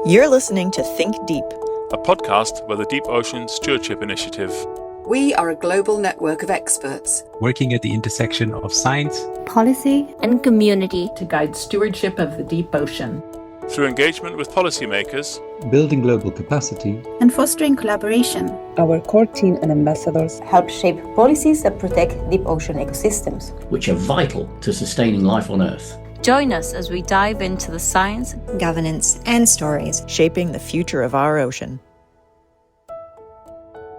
You're listening to Think Deep, a podcast by the Deep-Ocean Stewardship Initiative. We are a global network of experts working at the intersection of science, policy, and community to guide stewardship of the deep ocean. Through engagement with policymakers, building global capacity, and fostering collaboration. Our core team and ambassadors help shape policies that protect deep ocean ecosystems, which are vital to sustaining life on Earth. Join us as we dive into the science, governance, and stories shaping the future of our ocean.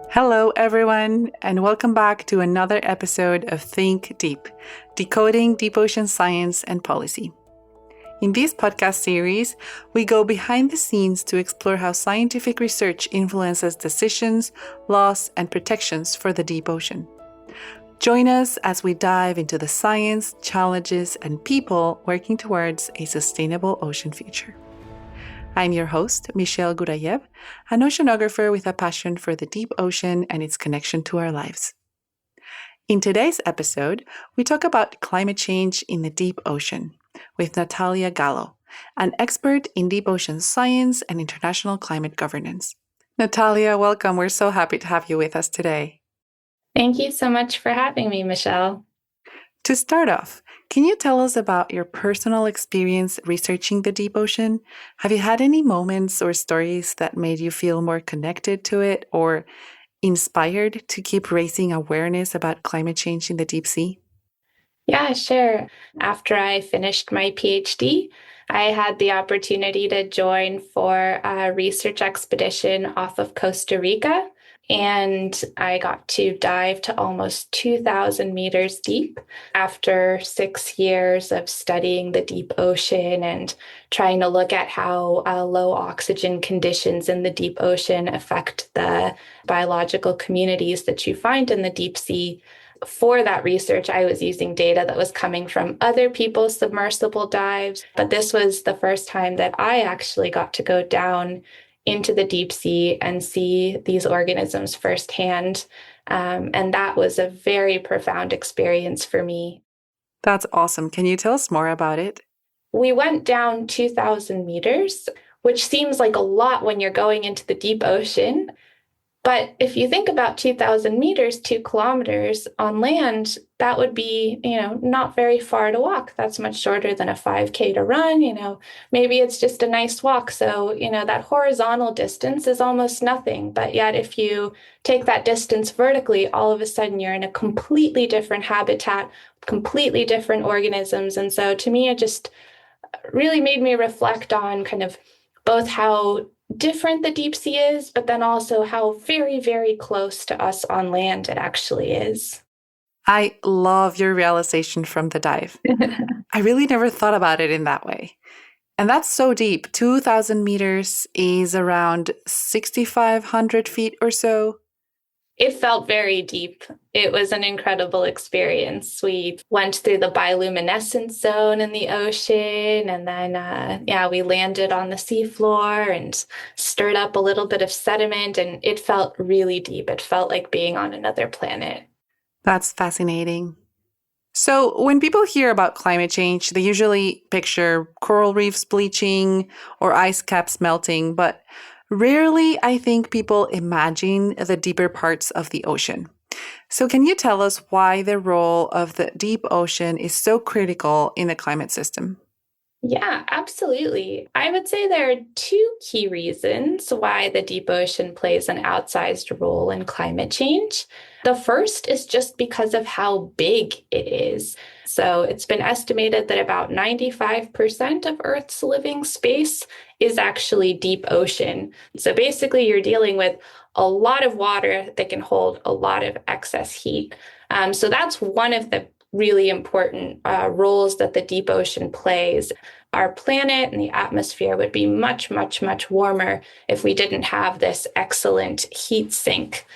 Hello, everyone, and welcome back to another episode of Think Deep, decoding deep ocean science and policy. In this podcast series, we go behind the scenes to explore how scientific research influences decisions, laws, and protections for the deep ocean. Join us as we dive into the science, challenges, and people working towards a sustainable ocean future. I'm your host, Michelle Guraieb, an oceanographer with a passion for the deep ocean and its connection to our lives. In today's episode, we talk about climate change in the deep ocean with Natalya Gallo, an expert in deep ocean science and international climate governance. Natalya, welcome. We're so happy to have you with us today. Thank you so much for having me, Michelle. To start off, can you tell us about your personal experience researching the deep ocean? Have you had any moments or stories that made you feel more connected to it or inspired to keep raising awareness about climate change in the deep sea? Yeah, sure. After I finished my PhD, I had the opportunity to join for a research expedition off of Costa Rica. And I got to dive to almost 2,000 meters deep after 6 years of studying the deep ocean and trying to look at how low oxygen conditions in the deep ocean affect the biological communities that you find in the deep sea. For that research, I was using data that was coming from other people's submersible dives, but this was the first time that I actually got to go down into the deep sea and see these organisms firsthand. And that was a very profound experience for me. That's awesome. Can you tell us more about it? We went down 2,000 meters, which seems like a lot when you're going into the deep ocean. But if you think about 2,000 meters, 2 kilometers on land, that would be, not very far to walk. That's much shorter than a 5K to run. Maybe it's just a nice walk. So, that horizontal distance is almost nothing. But yet, if you take that distance vertically, all of a sudden you're in a completely different habitat, completely different organisms. And so to me, it just really made me reflect on kind of both how different the deep sea is, but then also how very, very close to us on land it actually is. I love your realization from the dive. I really never thought about it in that way. And that's so deep. 2,000 meters is around 6,500 feet or so. It felt very deep. It was an incredible experience. We went through the bioluminescence zone in the ocean, and then, we landed on the seafloor and stirred up a little bit of sediment, and it felt really deep. It felt like being on another planet. That's fascinating. So when people hear about climate change, they usually picture coral reefs bleaching or ice caps melting, but rarely, I think, people imagine the deeper parts of the ocean. So can you tell us why the role of the deep ocean is so critical in the climate system? Yeah, absolutely. I would say there are 2 key reasons why the deep ocean plays an outsized role in climate change. The first is just because of how big it is. So it's been estimated that about 95% of Earth's living space is actually deep ocean. So basically, you're dealing with a lot of water that can hold a lot of excess heat. So that's one of the really important roles that the deep ocean plays. Our planet and the atmosphere would be much, much, much warmer if we didn't have this excellent heat sink.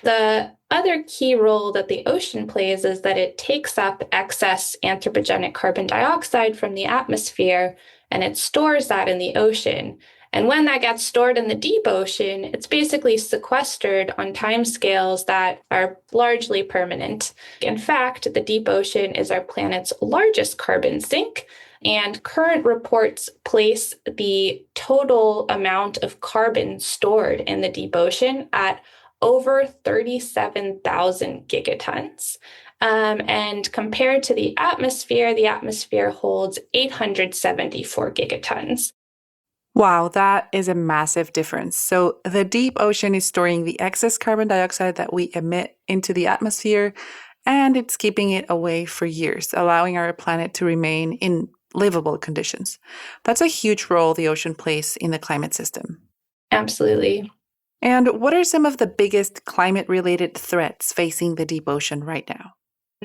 The other key role that the ocean plays is that it takes up excess anthropogenic carbon dioxide from the atmosphere and it stores that in the ocean. And when that gets stored in the deep ocean, it's basically sequestered on timescales that are largely permanent. In fact, the deep ocean is our planet's largest carbon sink, and current reports place the total amount of carbon stored in the deep ocean at over 37,000 gigatons. And compared to the atmosphere holds 874 gigatons. Wow, that is a massive difference. So the deep ocean is storing the excess carbon dioxide that we emit into the atmosphere, and it's keeping it away for years, allowing our planet to remain in livable conditions. That's a huge role the ocean plays in the climate system. Absolutely. And what are some of the biggest climate-related threats facing the deep ocean right now?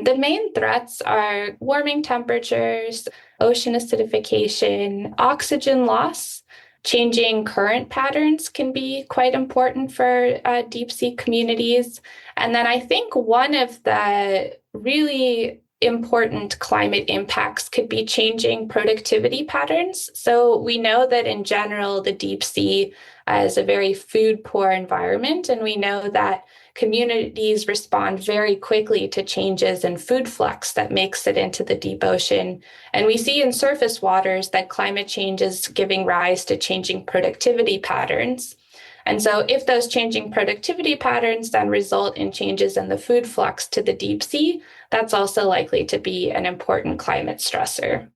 The main threats are warming temperatures, ocean acidification, oxygen loss. Changing current patterns can be quite important for deep sea communities. And then I think one of the really important climate impacts could be changing productivity patterns. So we know that in general, the deep sea is a very food-poor environment, and we know that communities respond very quickly to changes in food flux that makes it into the deep ocean. And we see in surface waters that climate change is giving rise to changing productivity patterns. And so if those changing productivity patterns then result in changes in the food flux to the deep sea, that's also likely to be an important climate stressor.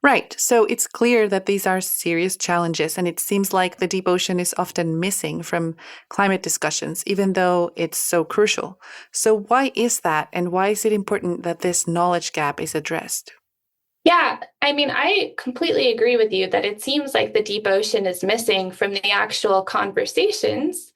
Right. So it's clear that these are serious challenges, and it seems like the deep ocean is often missing from climate discussions, even though it's so crucial. So why is that, and why is it important that this knowledge gap is addressed? Yeah, I mean, I completely agree with you that it seems like the deep ocean is missing from the actual conversations.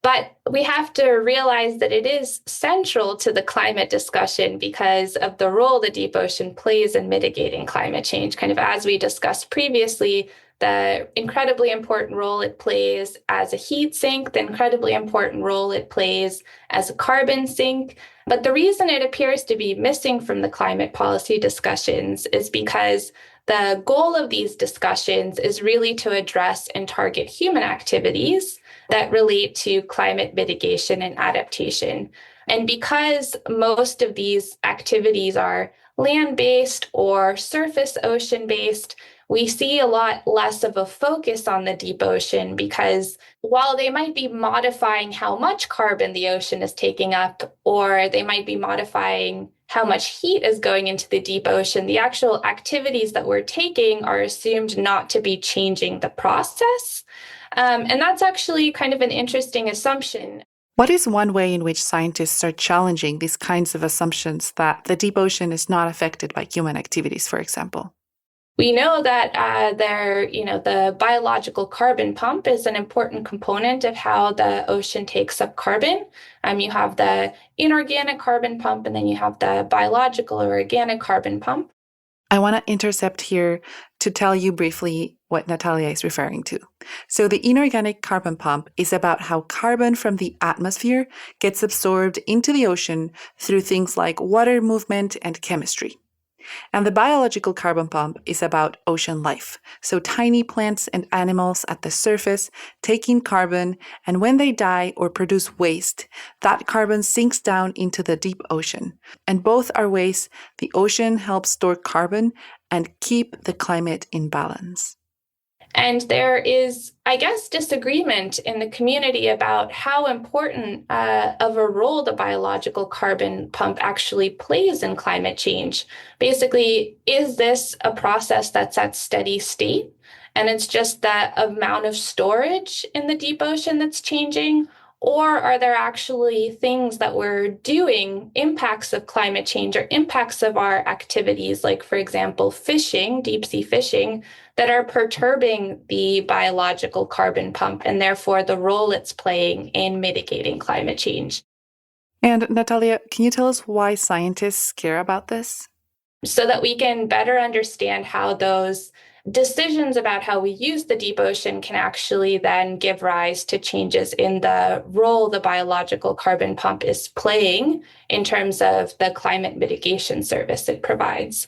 But we have to realize that it is central to the climate discussion because of the role the deep ocean plays in mitigating climate change. Kind of as we discussed previously, the incredibly important role it plays as a heat sink, the incredibly important role it plays as a carbon sink. But the reason it appears to be missing from the climate policy discussions is because the goal of these discussions is really to address and target human activities that relate to climate mitigation and adaptation. And because most of these activities are land-based or surface ocean-based, we see a lot less of a focus on the deep ocean because while they might be modifying how much carbon the ocean is taking up, or they might be modifying how much heat is going into the deep ocean, the actual activities that we're taking are assumed not to be changing the process. And that's actually kind of an interesting assumption. What is one way in which scientists are challenging these kinds of assumptions that the deep ocean is not affected by human activities, for example? We know that the biological carbon pump is an important component of how the ocean takes up carbon. You have the inorganic carbon pump, and then you have the biological or organic carbon pump. I want to intercept here to tell you briefly what Natalya is referring to. So the inorganic carbon pump is about how carbon from the atmosphere gets absorbed into the ocean through things like water movement and chemistry. And the biological carbon pump is about ocean life, so tiny plants and animals at the surface taking carbon, and when they die or produce waste, that carbon sinks down into the deep ocean. And both are ways the ocean helps store carbon and keep the climate in balance. And there is, I guess, disagreement in the community about how important of a role the biological carbon pump actually plays in climate change. Basically, is this a process that's at steady state, and it's just the amount of storage in the deep ocean that's changing? Or are there actually things that we're doing, impacts of climate change or impacts of our activities, like, for example, fishing, deep sea fishing, that are perturbing the biological carbon pump and therefore the role it's playing in mitigating climate change? And Natalya, can you tell us why scientists care about this? So that we can better understand how those decisions about how we use the deep ocean can actually then give rise to changes in the role the biological carbon pump is playing in terms of the climate mitigation service it provides.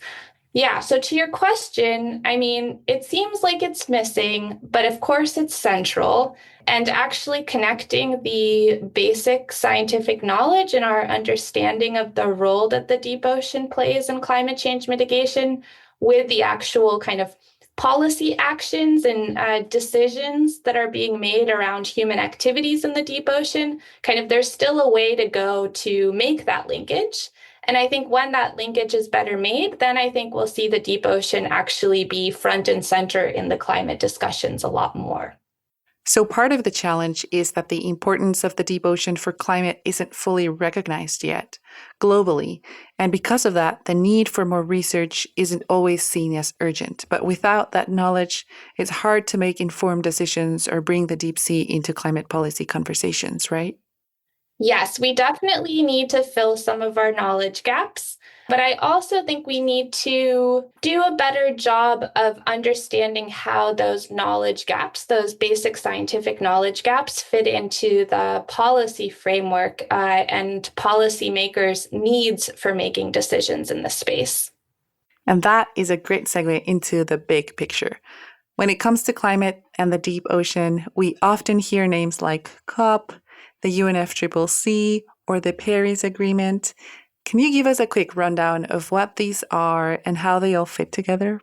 Yeah, so to your question, I mean, it seems like it's missing, but of course it's central. And actually connecting the basic scientific knowledge and our understanding of the role that the deep ocean plays in climate change mitigation with the actual kind of policy actions and decisions that are being made around human activities in the deep ocean, there's still a way to go to make that linkage. And I think when that linkage is better made, then I think we'll see the deep ocean actually be front and center in the climate discussions a lot more. So part of the challenge is that the importance of the deep ocean for climate isn't fully recognized yet globally. And because of that, the need for more research isn't always seen as urgent. But without that knowledge, it's hard to make informed decisions or bring the deep sea into climate policy conversations, right? Yes, we definitely need to fill some of our knowledge gaps, but I also think we need to do a better job of understanding how those knowledge gaps, those basic scientific knowledge gaps, fit into the policy framework and policymakers' needs for making decisions in this space. And that is a great segue into the big picture. When it comes to climate and the deep ocean, we often hear names like COP, the UNFCCC, or the Paris Agreement. Can you give us a quick rundown of what these are and how they all fit together?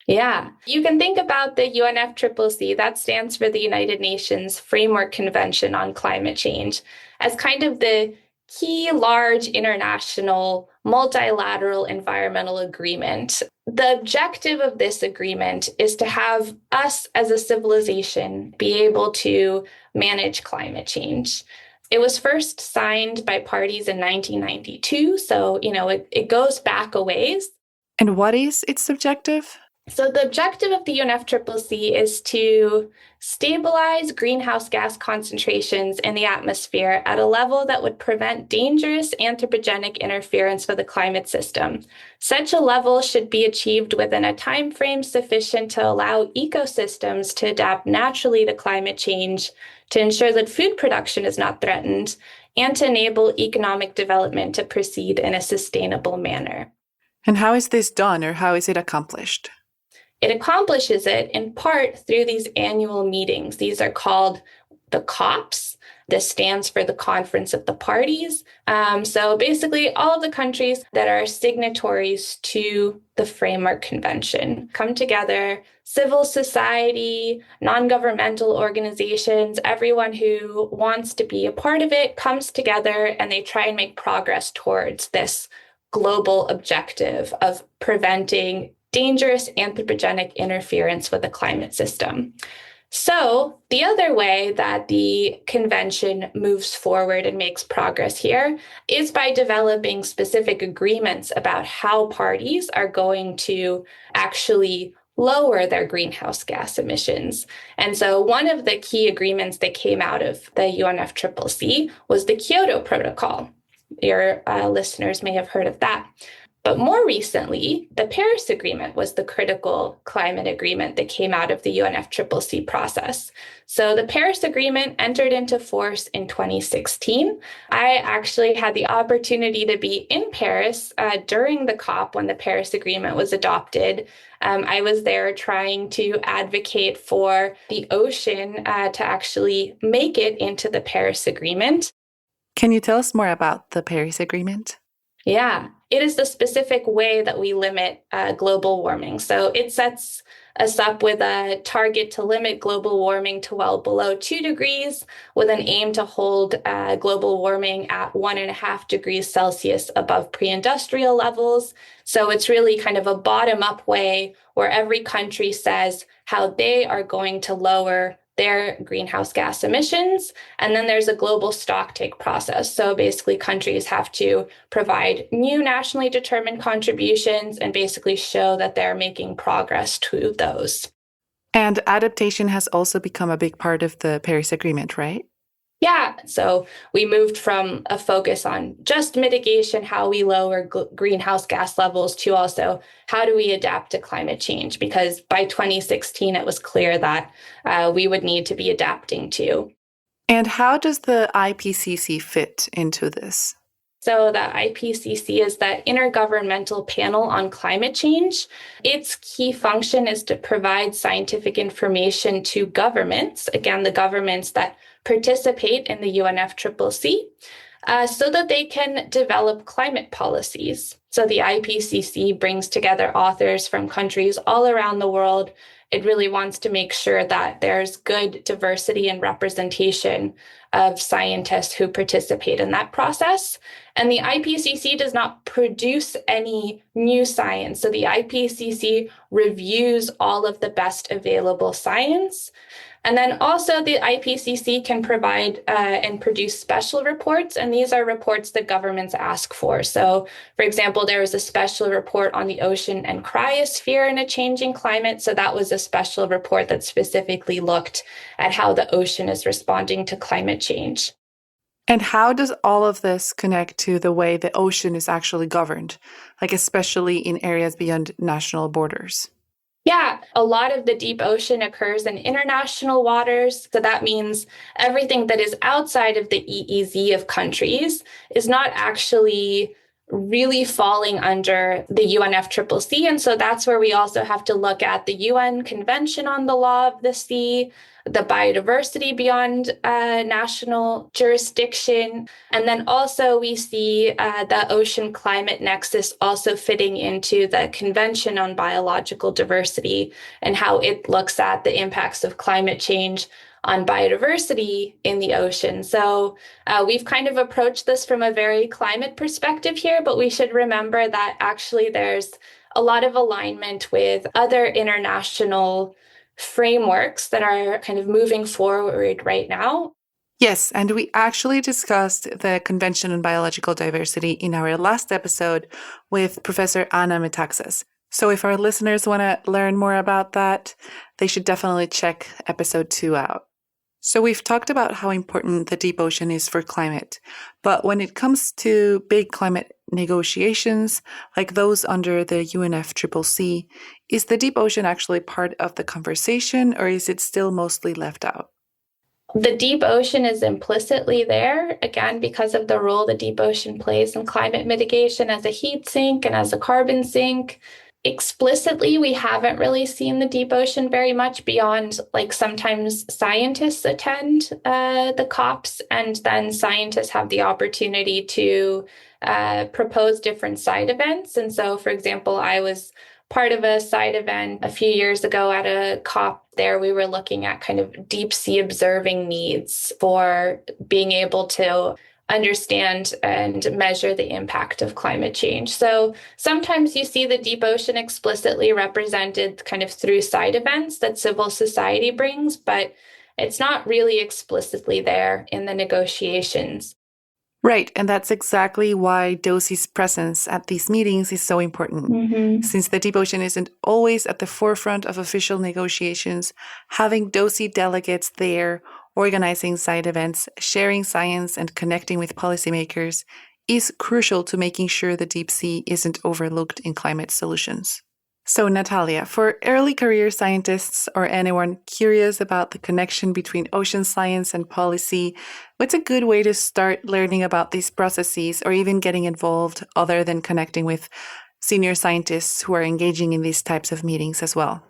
Yeah, you can think about the UNFCCC, that stands for the United Nations Framework Convention on Climate Change, as kind of the key large international multilateral environmental agreement. The objective of this agreement is to have us as a civilization be able to manage climate change. It was first signed by parties in 1992, so it goes back a ways. And what is its objective? So the objective of the UNFCCC is to stabilize greenhouse gas concentrations in the atmosphere at a level that would prevent dangerous anthropogenic interference with the climate system. Such a level should be achieved within a time frame sufficient to allow ecosystems to adapt naturally to climate change, to ensure that food production is not threatened, and to enable economic development to proceed in a sustainable manner. And how is this done, or how is it accomplished? It accomplishes it in part through these annual meetings. These are called the COPs. This stands for the Conference of the Parties. So basically, all of the countries that are signatories to the Framework Convention come together, civil society, non-governmental organizations, everyone who wants to be a part of it comes together and they try and make progress towards this global objective of preventing dangerous anthropogenic interference with the climate system. So the other way that the convention moves forward and makes progress here is by developing specific agreements about how parties are going to actually lower their greenhouse gas emissions. And so one of the key agreements that came out of the UNFCCC was the Kyoto Protocol. Your listeners may have heard of that. But more recently, the Paris Agreement was the critical climate agreement that came out of the UNFCCC process. So the Paris Agreement entered into force in 2016. I actually had the opportunity to be in Paris during the COP when the Paris Agreement was adopted. I was there trying to advocate for the ocean to actually make it into the Paris Agreement. Can you tell us more about the Paris Agreement? Yeah, it is the specific way that we limit global warming. So it sets us up with a target to limit global warming to well below 2 degrees, with an aim to hold global warming at 1.5 degrees Celsius above pre-industrial levels. So it's really kind of a bottom-up way where every country says how they are going to lower their greenhouse gas emissions. And then there's a global stocktake process. So basically countries have to provide new nationally determined contributions and basically show that they're making progress to those. And adaptation has also become a big part of the Paris Agreement, right? Yeah, so we moved from a focus on just mitigation, how we lower greenhouse gas levels, to also how do we adapt to climate change? Because by 2016, it was clear that we would need to be adapting to. And how does the IPCC fit into this? So the IPCC is that Intergovernmental Panel on Climate Change. Its key function is to provide scientific information to governments, again, the governments that participate in the UNFCCC, so that they can develop climate policies. So the IPCC brings together authors from countries all around the world. It really wants to make sure that there's good diversity and representation of scientists who participate in that process. And the IPCC does not produce any new science. So the IPCC reviews all of the best available science. And then also the IPCC can provide and produce special reports, and these are reports that governments ask for. So, for example, there was a special report on the ocean and cryosphere in a changing climate. So that was a special report that specifically looked at how the ocean is responding to climate change. And how does all of this connect to the way the ocean is actually governed, like especially in areas beyond national borders? Yeah, a lot of the deep ocean occurs in international waters. So that means everything that is outside of the EEZ of countries is not actually really falling under the UNFCCC. And so that's where we also have to look at the UN Convention on the Law of the Sea, the biodiversity beyond national jurisdiction. And then also we see the ocean climate nexus also fitting into the Convention on Biological Diversity and how it looks at the impacts of climate change on biodiversity in the ocean. So we've kind of approached this from a very climate perspective here, but we should remember that actually there's a lot of alignment with other international frameworks that are kind of moving forward right now. Yes, and we actually discussed the Convention on Biological Diversity in our last episode with Professor Anna Metaxas. So if our listeners want to learn more about that, they should definitely check episode 2 out. So we've talked about how important the deep ocean is for climate, but when it comes to big climate negotiations, like those under the UNFCCC, is the deep ocean actually part of the conversation, or is it still mostly left out? The deep ocean is implicitly there, again, because of the role the deep ocean plays in climate mitigation as a heat sink and as a carbon sink. Explicitly, we haven't really seen the deep ocean very much beyond, like, sometimes scientists attend the COPs, and then scientists have the opportunity to propose different side events. And so, for example, I was part of a side event a few years ago at a COP. There we were looking at kind of deep sea observing needs for being able to understand and measure the impact of climate change. So sometimes you see the deep ocean explicitly represented kind of through side events that civil society brings, but it's not really explicitly there in the negotiations. Right, and that's exactly why DOSI's presence at these meetings is so important. Since the deep ocean isn't always at the forefront of official negotiations, having DOSI delegates there organizing side events, sharing science, and connecting with policymakers is crucial to making sure the deep sea isn't overlooked in climate solutions. So, Natalya, for early career scientists or anyone curious about the connection between ocean science and policy, what's a good way to start learning about these processes or even getting involved other than connecting with senior scientists who are engaging in these types of meetings as well?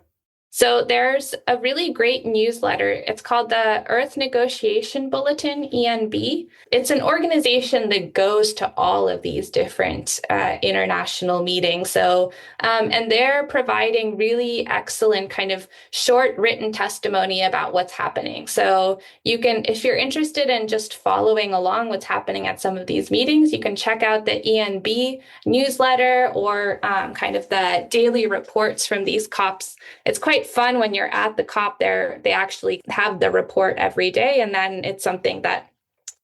So there's a really great newsletter. It's called the Earth Negotiation Bulletin, ENB. It's an organization that goes to all of these different international meetings. So, and they're providing really excellent kind of short written testimony about what's happening. So you can, if you're interested in just following along what's happening at some of these meetings, you can check out the ENB newsletter or kind of the daily reports from these COPs. It's quite fun when you're at the COP there. They actually have the report every day, and then it's something that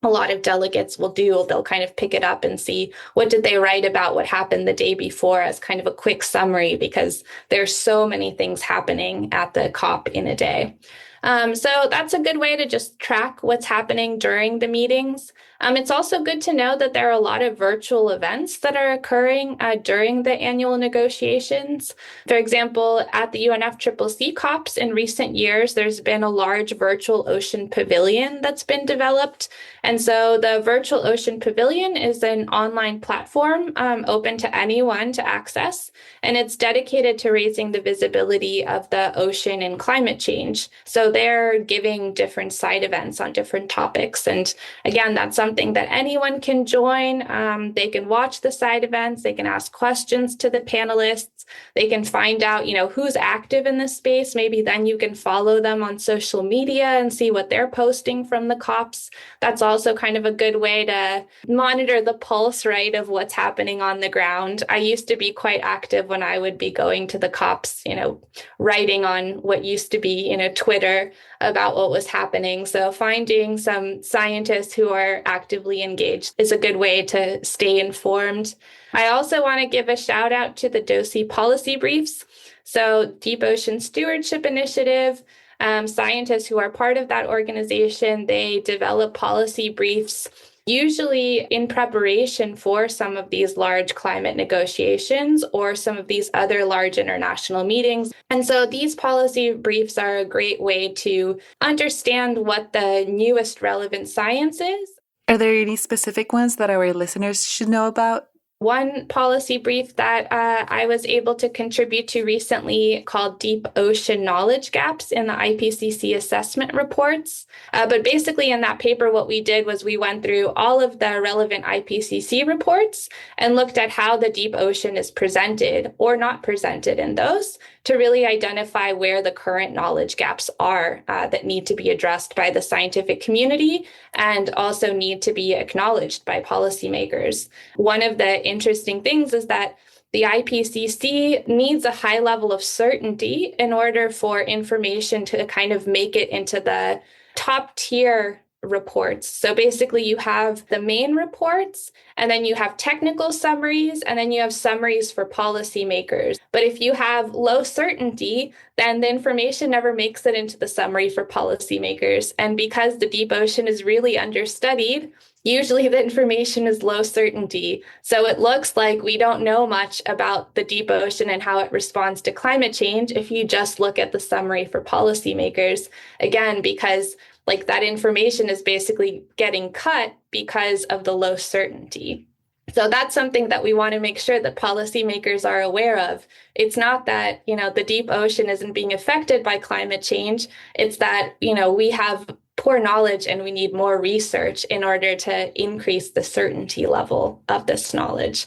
a lot of delegates will do. They'll kind of pick it up and see what did they write about what happened the day before as kind of a quick summary, because there's so many things happening at the COP in a day. So that's a good way to just track what's happening during the meetings. It's also good to know that there are a lot of virtual events that are occurring during the annual negotiations. For example, at the UNFCCC COPs in recent years, there's been a large virtual ocean pavilion that's been developed. And so the virtual ocean pavilion is an online platform open to anyone to access, and it's dedicated to raising the visibility of the ocean and climate change. So So they're giving different side events on different topics. And again, that's something that anyone can join. They can watch the side events. They can ask questions to the panelists. They can find out, who's active in this space. Maybe then you can follow them on social media and see what they're posting from the COPs. That's also kind of a good way to monitor the pulse, right, of what's happening on the ground. I used to be quite active when I would be going to the COPs, writing on what used to be, Twitter about what was happening. So finding some scientists who are actively engaged is a good way to stay informed. I also want to give a shout out to the DOSI policy briefs. So Deep-Ocean Stewardship Initiative, scientists who are part of that organization, they develop policy briefs usually in preparation for some of these large climate negotiations or some of these other large international meetings. And so these policy briefs are a great way to understand what the newest relevant science is. Are there any specific ones that our listeners should know about? One policy brief that I was able to contribute to recently called Deep Ocean Knowledge Gaps in the IPCC assessment reports. But basically in that paper, what we did was we went through all of the relevant IPCC reports and looked at how the deep ocean is presented or not presented in those to really identify where the current knowledge gaps are that need to be addressed by the scientific community and also need to be acknowledged by policymakers. One of the interesting things is that the IPCC needs a high level of certainty in order for information to kind of make it into the top tier reports. So basically you have the main reports, and then you have technical summaries, and then you have summaries for policymakers. But if you have low certainty, then the information never makes it into the summary for policymakers. And because the deep ocean is really understudied, usually the information is low certainty. So it looks like we don't know much about the deep ocean and how it responds to climate change if you just look at the summary for policymakers. Again, because that information is basically getting cut because of the low certainty. So that's something that we want to make sure that policymakers are aware of. It's not that, the deep ocean isn't being affected by climate change. It's that, we have poor knowledge and we need more research in order to increase the certainty level of this knowledge.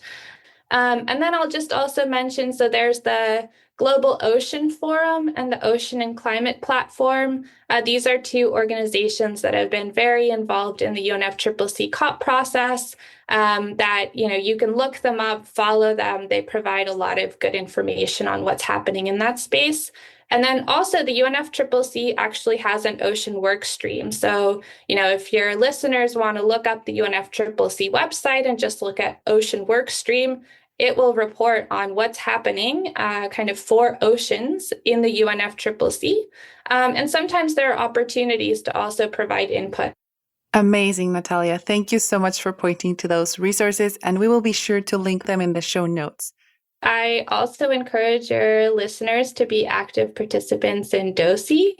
And then I'll just also mention, so there's the Global Ocean Forum and the Ocean and Climate Platform. These are two organizations that have been very involved in the UNFCCC COP process that, you can look them up, follow them. They provide a lot of good information on what's happening in that space. And then also the UNFCCC actually has an ocean work stream. So, if your listeners want to look up the UNFCCC website and just look at ocean work stream, it will report on what's happening kind of for oceans in the UNFCCC. And sometimes there are opportunities to also provide input. Amazing, Natalya. Thank you so much for pointing to those resources, and we will be sure to link them in the show notes. I also encourage your listeners to be active participants in DOSI.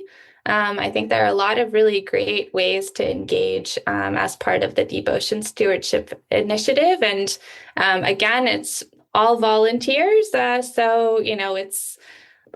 I think there are a lot of really great ways to engage as part of the Deep-Ocean Stewardship Initiative. And again, it's all volunteers. So, it's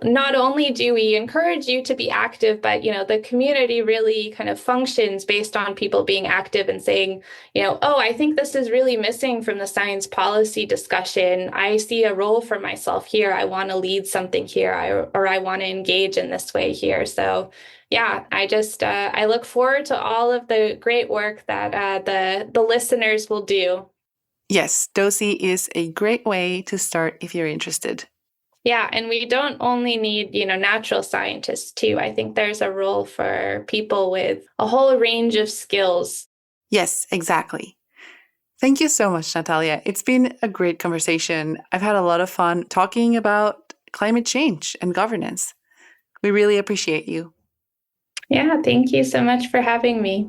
not only do we encourage you to be active, but, the community really kind of functions based on people being active and saying, oh, I think this is really missing from the science policy discussion. I see a role for myself here. I want to lead something here, or I want to engage in this way here. So yeah, I look forward to all of the great work that the listeners will do. Yes, DOSI is a great way to start if you're interested. Yeah, and we don't only need, natural scientists too. I think there's a role for people with a whole range of skills. Yes, exactly. Thank you so much, Natalya. It's been a great conversation. I've had a lot of fun talking about climate change and governance. We really appreciate you. Yeah, thank you so much for having me.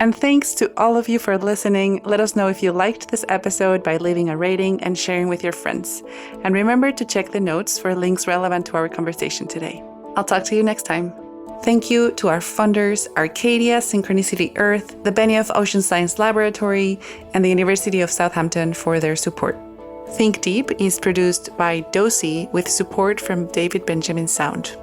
And thanks to all of you for listening. Let us know if you liked this episode by leaving a rating and sharing with your friends. And remember to check the notes for links relevant to our conversation today. I'll talk to you next time. Thank you to our funders, Arcadia, Synchronicity Earth, the Benioff Ocean Science Laboratory, and the University of Southampton for their support. Think Deep is produced by DOSI with support from David Benjamin Sound.